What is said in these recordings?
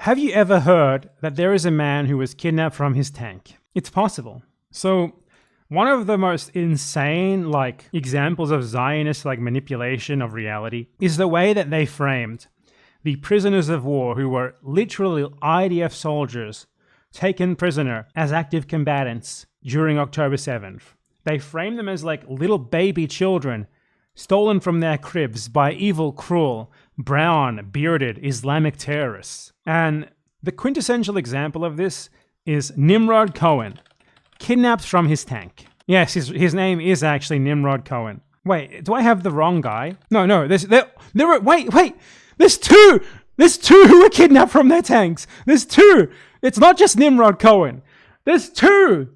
Have you ever heard that there is a man who was kidnapped from his tank? It's possible. So one of the most insane examples of Zionist manipulation of reality is the way that they framed the prisoners of war who were literally IDF soldiers taken prisoner as active combatants during October 7th. They framed them as little baby children stolen from their cribs by evil, cruel, brown, bearded Islamic terrorists. And the quintessential example of this is NIMROD COHEN, kidnapped from his tank. Yes, his name is actually NIMROD COHEN. Wait, do I have the wrong guy? No, wait, there's two who were kidnapped from their tanks. There's two. It's not just NIMROD COHEN. There's two.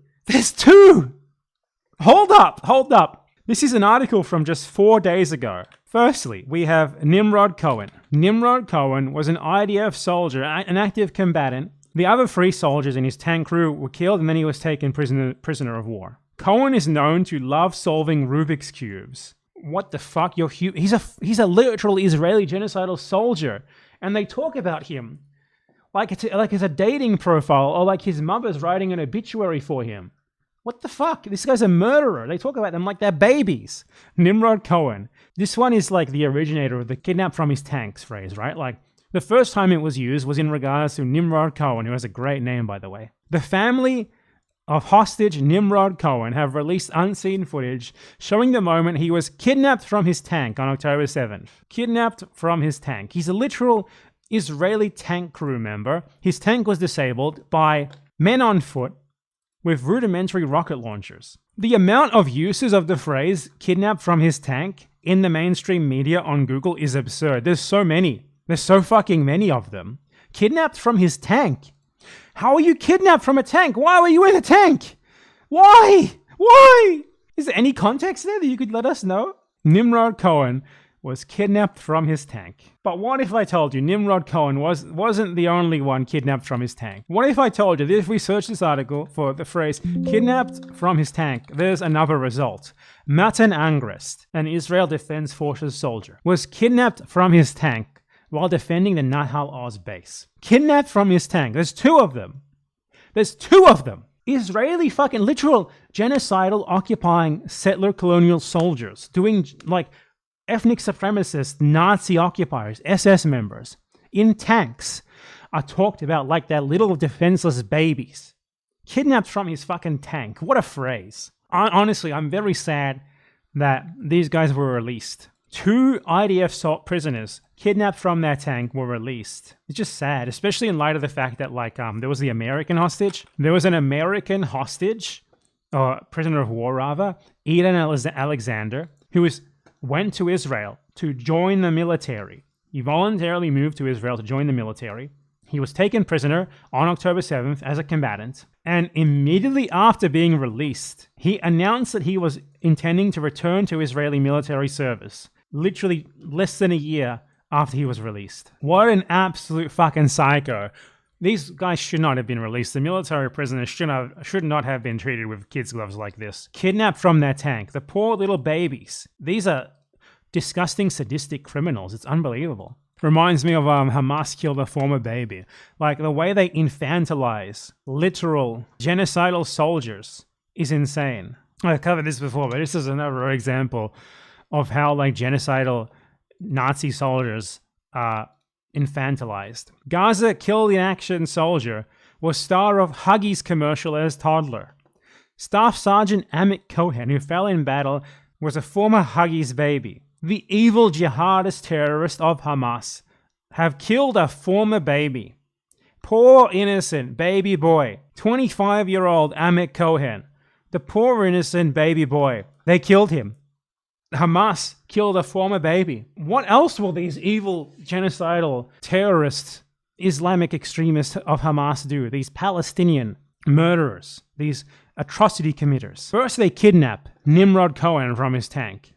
Hold up. This is an article from just 4 days ago. Firstly, we have NIMROD COHEN. NIMROD COHEN was an IDF soldier, an active combatant. The other 3 soldiers in his tank crew were killed, and then he was taken prisoner of war. Cohen is known to love solving Rubik's Cubes. What the fuck? He's a literal Israeli genocidal soldier, and they talk about him like it's a dating profile, or like his mother's writing an obituary for him. What the fuck? This guy's a murderer. They talk about them like they're babies. NIMROD COHEN. This one is the originator of the kidnap from his tanks phrase, right? The first time it was used was in regards to NIMROD COHEN, who has a great name, by the way. The family of hostage NIMROD COHEN have released unseen footage showing the moment he was kidnapped from his tank on October 7th. Kidnapped from his tank. He's a literal Israeli tank crew member. His tank was disabled by men on foot with rudimentary rocket launchers. The amount of uses of the phrase kidnapped from his tank in the mainstream media on Google is absurd. There's so many. There's so fucking many of them. Kidnapped from his tank. How are you kidnapped from a tank? Why were you in a tank? Why? Is there any context there that you could let us know? NIMROD COHEN was kidnapped from his tank. But what if I told you NIMROD COHEN wasn't the only one kidnapped from his tank? What if I told you that if we search this article for the phrase kidnapped from his tank, there's another result? Matan Angrest, an Israel Defense Forces soldier, was kidnapped from his tank while defending the Nahal Oz base. Kidnapped from his tank. There's two of them. Israeli fucking literal genocidal occupying settler colonial soldiers doing ethnic supremacist Nazi occupiers, SS members, in tanks are talked about like they're little defenseless babies. Kidnapped from his fucking tank. What a phrase. Honestly, I'm very sad that these guys were released. 2 IDF prisoners kidnapped from their tank were released. It's just sad, especially in light of the fact that there was the American hostage. There was an American hostage, or prisoner of war rather, Eden Alexander, who went to Israel to join the military. He voluntarily moved to Israel to join the military. He was taken prisoner on October 7th as a combatant, and immediately after being released, he announced that he was intending to return to Israeli military service, literally less than a year after he was released. What an absolute fucking psycho. These guys should not have been released. The military prisoners should not have been treated with kids' gloves like this. Kidnapped from their tank. The poor little babies. These are disgusting, sadistic criminals. It's unbelievable. Reminds me of Hamas killed a former baby. The way they infantilize literal genocidal soldiers is insane. I've covered this before, but this is another example of how genocidal Nazi soldiers are infantilized. Gaza killed in action soldier was star of Huggies commercial as toddler. Staff Sergeant Amit Cohen, who fell in battle, was a former Huggies baby. The evil jihadist terrorists of Hamas have killed a former baby. Poor innocent baby boy, 25-year-old Amit Cohen. The poor innocent baby boy. They killed him. Hamas killed a former baby. What else will these evil genocidal terrorists, Islamic extremists of Hamas do? These Palestinian murderers, these atrocity committers. First they kidnap NIMROD COHEN from his tank.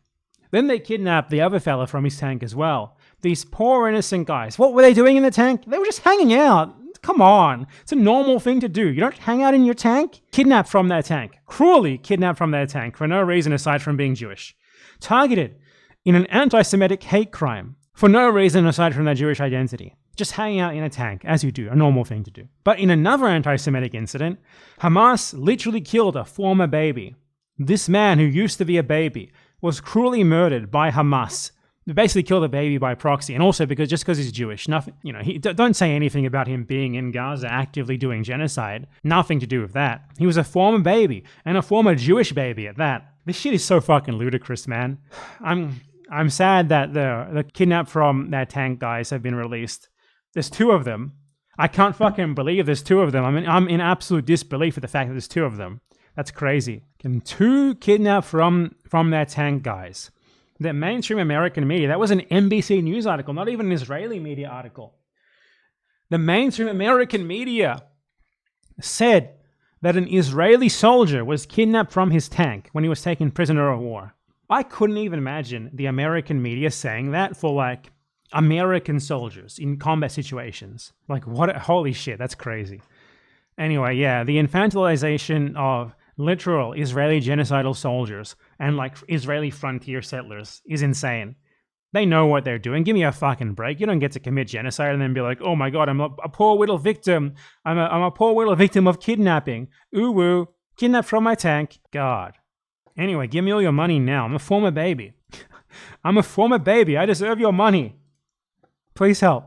Then they kidnap the other fella from his tank as well. These poor innocent guys. What were they doing in the tank? They were just hanging out. Come on. It's a normal thing to do. You don't hang out in your tank. Kidnapped from their tank. Cruelly kidnapped from their tank for no reason aside from being Jewish. Targeted in an anti-Semitic hate crime for no reason aside from their Jewish identity. just hanging out in a tank, as you do, a normal thing to do. But in another anti-Semitic incident, Hamas literally killed a former baby. This man who used to be a baby was cruelly murdered by Hamas. They basically killed a baby by proxy, and also because he's Jewish. Nothing, don't say anything about him being in Gaza actively doing genocide. Nothing to do with that. He was a former baby, and a former Jewish baby at that. This shit is so fucking ludicrous, man. I'm sad that the kidnapped from that tank guys have been released. There's 2 of them. I can't fucking believe there's 2 of them. I mean, I'm in absolute disbelief at the fact that there's 2 of them. That's crazy. And 2 kidnapped from that tank guys. The mainstream American media, that was an NBC News article, not even an Israeli media article. The mainstream American media said that an Israeli soldier was kidnapped from his tank when he was taken prisoner of war. I couldn't even imagine the American media saying that for like American soldiers in combat situations. Like what, holy shit, that's crazy. Anyway, yeah, the infantilization of literal Israeli genocidal soldiers and like Israeli frontier settlers is insane. They know what they're doing. Give me a fucking break. You don't get to commit genocide and then be like, oh my god, I'm a poor little victim. I'm a poor little victim of kidnapping. Ooh woo, kidnapped from my tank. God. Anyway, give me all your money now. I'm a former baby. I'm a former baby. I deserve your money. Please help.